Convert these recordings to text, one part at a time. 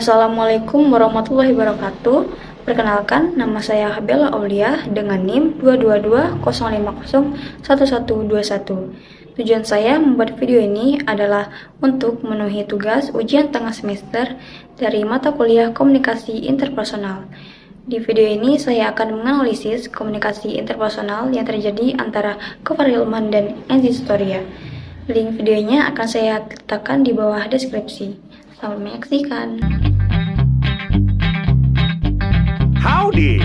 Assalamualaikum warahmatullahi wabarakatuh. Perkenalkan, nama saya Bella Aulia dengan NIM 22205011121. Tujuan saya membuat video ini adalah untuk memenuhi tugas ujian tengah semester dari mata kuliah komunikasi interpersonal. Di video ini saya akan menganalisis komunikasi interpersonal yang terjadi antara Gofar Hilman dan Enzi Storia. Link videonya akan saya letakkan di bawah deskripsi. Selamat menyaksikan. Howdy.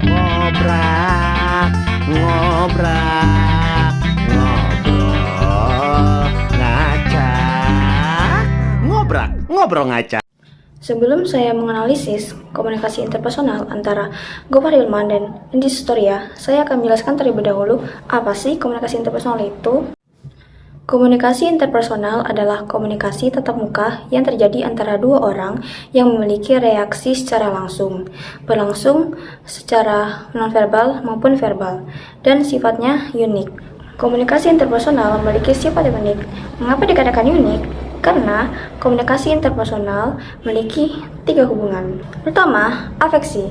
Ngobrak, ngobrak, ngobrol, ngacak, ngobrol ngacak. Sebelum saya menganalisis komunikasi interpersonal antara Gofar Hilman dan Enzi Storia, saya akan menjelaskan terlebih dahulu apa sih komunikasi interpersonal itu. Komunikasi interpersonal adalah komunikasi tatap muka yang terjadi antara dua orang yang memiliki reaksi secara langsung, berlangsung secara nonverbal maupun verbal, dan sifatnya unik. Komunikasi interpersonal memiliki sifat yang unik. Mengapa dikatakan unik? Karena komunikasi interpersonal memiliki 3 hubungan. Pertama, afeksi,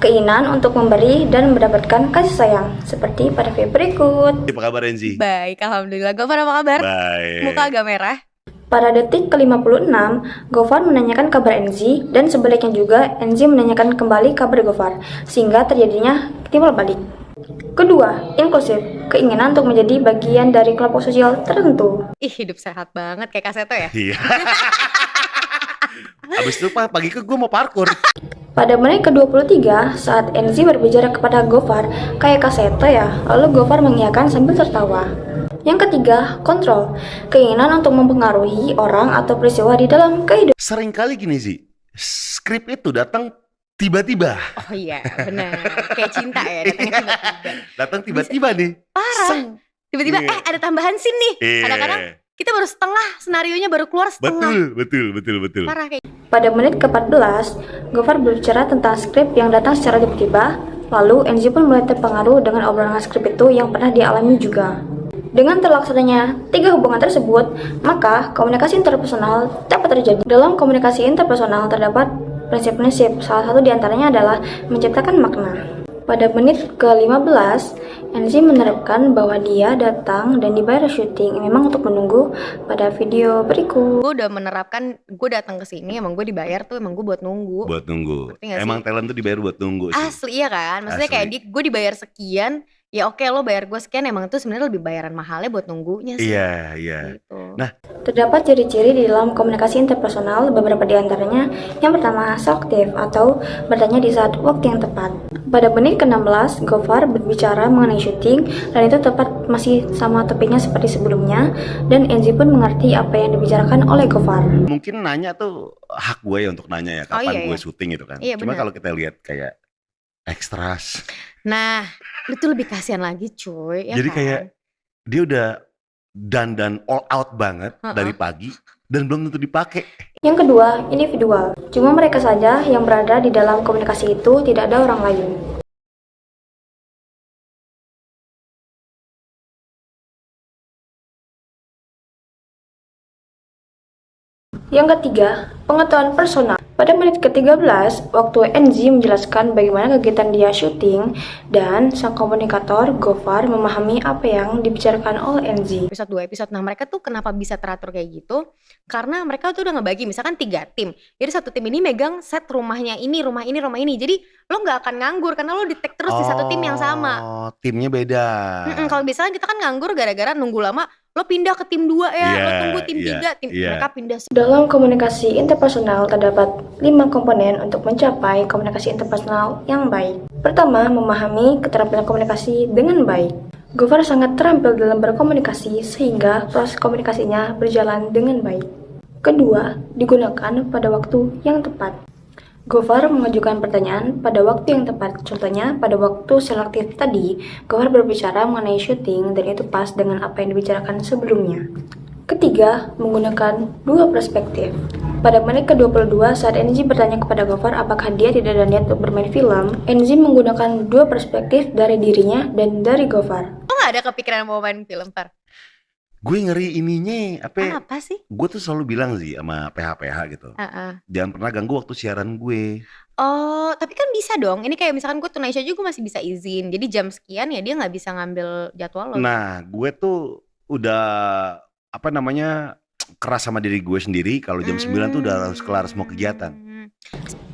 keinginan untuk memberi dan mendapatkan kasih sayang, seperti pada video berikut. Apa kabar Enzi? Baik, alhamdulillah. Gofar apa kabar? Baik. Muka agak merah. Pada detik ke-56, Gofar menanyakan kabar Enzi, dan sebaliknya juga Enzi menanyakan kembali kabar Gofar, sehingga terjadinya timbal balik. Kedua, inklusif, keinginan untuk menjadi bagian dari kelompok sosial tertentu. Ih, hidup sehat banget kayak Kaseto ya. Iya. Abis itu pagi ke gue mau parkur. Pada menit ke-23, saat Enzi berbicara kepada Gofar, kayak Kaseto ya, lalu Gofar mengiyakan sambil tertawa. Yang ketiga, kontrol, keinginan untuk mempengaruhi orang atau peristiwa di dalam kehidupan. Sering kali gini sih, skrip itu datang tiba-tiba. Oh iya, benar. Kayak cinta ya, datangnya tiba-tiba. Datang tiba-tiba nih. Parah. Seng. Tiba-tiba, Iya. ada tambahan scene nih. Iya. Kadang-kadang kita baru setengah, senarionya baru keluar setengah. Betul. Parah kayak. Pada menit ke-14, Gofar berbicara tentang skrip yang datang secara tiba-tiba, lalu Enzi pun mulai terpengaruh dengan obrolan skrip itu yang pernah dialami juga. Dengan terlaksananya 3 hubungan tersebut, maka komunikasi interpersonal dapat terjadi. Dalam komunikasi interpersonal terdapat prinsip-prinsip, salah satu diantaranya adalah menciptakan makna. Pada menit ke-15, Enzi menerapkan bahwa dia datang dan dibayar syuting memang untuk menunggu pada video berikut. Gue udah menerapkan, gue datang ke sini emang gue dibayar tuh emang gue buat nunggu. Buat nunggu. Ngerti nggak sih? Emang talent tuh dibayar buat nunggu sih. Asli ya kan? Maksudnya Asli. kayak gue dibayar sekian, ya oke lo bayar gue sekian, emang itu sebenarnya lebih bayaran mahalnya buat nunggunya sih. Iya. Gitu. Nah, Terdapat ciri-ciri di dalam komunikasi interpersonal, beberapa di antaranya. Yang pertama, selektif atau bertanya di saat waktu yang tepat. Pada menit ke-16, Gofar berbicara mengenai syuting dan itu tepat masih sama topiknya seperti sebelumnya, dan Enzi pun mengerti apa yang dibicarakan oleh Gofar. mungkin nanya tuh hak gue ya untuk nanya ya kapan iya, gue iya. syuting gitu kan. Iya, Cuma benar. kalau kita lihat kayak ekstras, Nah, itu lebih kasihan lagi cuy, ya jadi kan? kayak dia udah dan all out banget dari pagi dan belum tentu dipakai. Yang kedua, individual. Cuma mereka saja yang berada di dalam komunikasi itu, tidak ada orang lain. Yang ketiga, pengetahuan personal. Pada menit ke-13, waktu Enzi menjelaskan bagaimana kegiatan dia syuting, dan sang komunikator Gofar memahami apa yang dibicarakan oleh Enzi. Episode 2 episode. Nah, mereka tuh kenapa bisa teratur kayak gitu? Karena mereka tuh udah ngebagi misalkan 3 tim. Jadi satu tim ini megang set rumahnya ini, rumah ini, rumah ini. Jadi lo nggak akan nganggur karena lo di-tag terus di satu tim yang sama. Oh, timnya beda. Kalau biasanya kita kan nganggur gara-gara nunggu lama, lo pindah ke tim 2 ya, Iya, lo tunggu tim iya, 3, tim iya. mereka pindah. Dalam komunikasi interpersonal terdapat 5 komponen untuk mencapai komunikasi interpersonal yang baik. Pertama, memahami keterampilan komunikasi dengan baik. Gofar sangat terampil dalam berkomunikasi sehingga proses komunikasinya berjalan dengan baik. Kedua, digunakan pada waktu yang tepat. Gofar mengajukan pertanyaan pada waktu yang tepat. Contohnya, pada waktu selektif tadi, Gofar berbicara mengenai syuting dan itu pas dengan apa yang dibicarakan sebelumnya. Ketiga, menggunakan 2 perspektif. Pada menit ke-22, saat Enzi bertanya kepada Gofar apakah dia tidak ada niat untuk bermain film, Enzi menggunakan 2 perspektif dari dirinya dan dari Gofar. Lo gak ada kepikiran mau main film, Far? Gue ngeri ininya Apa sih? gue tuh selalu bilang sih sama PH-PH gitu. Heeh. Jangan pernah ganggu waktu siaran gue. Oh, tapi kan bisa dong. Ini kayak misalkan gue Tonight Show juga masih bisa izin. Jadi jam sekian ya dia nggak bisa ngambil jadwal lo. Nah, gue tuh udah apa namanya keras sama diri gue sendiri kalau jam 9 tuh udah harus kelar semua kegiatan.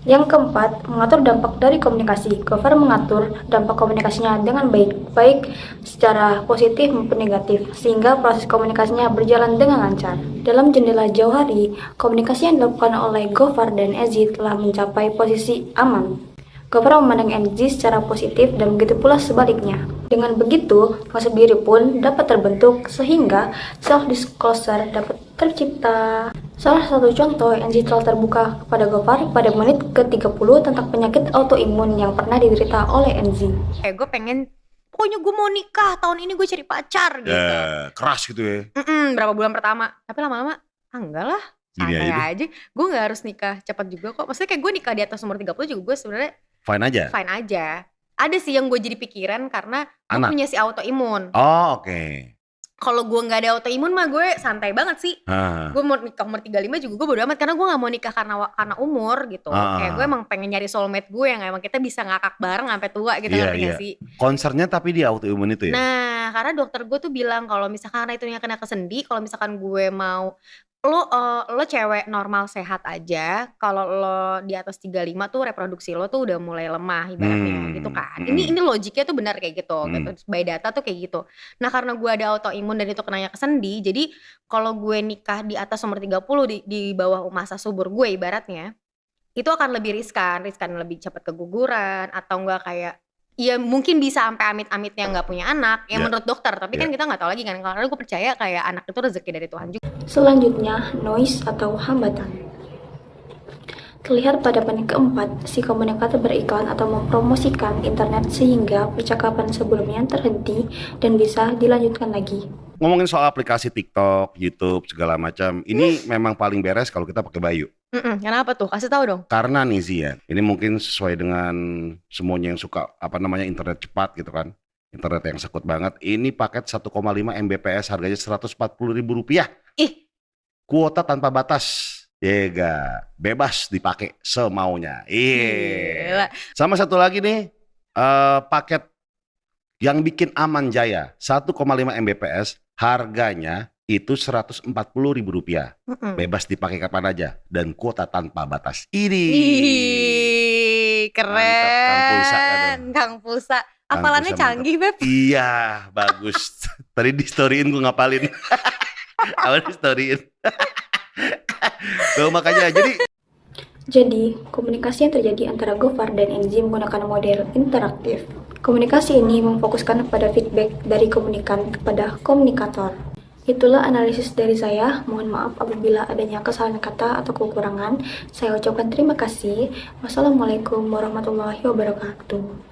Yang keempat, mengatur dampak dari komunikasi. Gopher mengatur dampak komunikasinya dengan baik, baik secara positif maupun negatif, sehingga proses komunikasinya berjalan dengan lancar. Dalam jendela jauh hari, komunikasi yang dilakukan oleh Gopher dan Ezi telah mencapai posisi aman. Gopher memandang Ezi secara positif dan begitu pula sebaliknya. Dengan begitu, konsep diri pun dapat terbentuk sehingga self-disclosure dapat tercipta. Salah satu contoh, Ezi telah terbuka kepada Gopher pada menit ke-30 tentang penyakit autoimun yang pernah diderita oleh Ezi. Kayak gue pengen, pokoknya gue mau nikah, tahun ini gue cari pacar gitu. Ya, keras gitu ya. Berapa bulan pertama. Tapi lama-lama, enggak lah. Gini Santai aja aja. Gue gak harus nikah cepat juga kok. Maksudnya kayak gue nikah di atas umur 30 juga gue sebenarnya Fine aja. fine aja. Ada sih yang gue jadi pikiran karena gue Anak. punya si autoimun. Oh, oke. Kalau gue gak ada autoimun mah gue santai banget sih. Hah. Gue mau nikah umur 35 juga gue bodo amat. Karena gue gak mau nikah karena umur gitu. Kayak gue emang pengen nyari soulmate gue yang emang kita bisa ngakak bareng sampai tua gitu. Iya, ngerti iya. gak sih? Concernnya tapi di autoimun itu ya. Nah, karena dokter gue tuh bilang kalau misalkan karena itu yang kena kesendi, kalau misalkan gue mau lo cewek normal sehat aja, kalau lo di atas 35 tuh reproduksi lo tuh udah mulai lemah ibaratnya gitu kan. Ini logiknya tuh benar kayak gitu, gitu. By data tuh kayak gitu. Nah, karena gue ada autoimun dan itu kenanya kesendi, jadi kalau gue nikah di atas umur 30 di bawah masa subur gue ibaratnya, itu akan lebih riskan lebih cepat keguguran atau enggak kayak ya mungkin bisa sampai amit-amitnya nggak punya anak ya menurut dokter, tapi kan kita nggak tahu lagi kan, karena gue percaya kayak anak itu rezeki dari Tuhan juga. Selanjutnya, noise atau hambatan. Terlihat pada menit keempat, si komunikator beriklan atau mempromosikan internet sehingga percakapan sebelumnya terhenti dan bisa dilanjutkan lagi. Ngomongin soal aplikasi TikTok, YouTube, segala macam, ini memang paling beres kalau kita pakai Bayu. Kenapa tuh? Kasih tahu dong. Karena nih sih ya, ini mungkin sesuai dengan semuanya yang suka internet cepat gitu kan. Internet yang sekut banget. Ini paket 1,5 Mbps harganya Rp140.000. Ih, Kuota tanpa batas. Yega, bebas dipakai semaunya. gila. Sama satu lagi nih, paket yang bikin aman jaya 1,5 Mbps harganya itu Rp140.000. Bebas dipakai kapan aja dan kuota tanpa batas. Ini Keren. Mantap, Kang Pulsa, aduh. Kang Pulsa. Kang Apalannya Pulsa canggih, Beb. Iya, bagus. Tadi di storyin gue ngapalin. Awal di storyin. Tuh makanya Jadi, komunikasi yang terjadi antara Gopher dan Ezi menggunakan model interaktif. Komunikasi ini memfokuskan pada feedback dari komunikan kepada komunikator. Itulah analisis dari saya. Mohon maaf apabila adanya kesalahan kata atau kekurangan. Saya ucapkan terima kasih. Wassalamualaikum warahmatullahi wabarakatuh.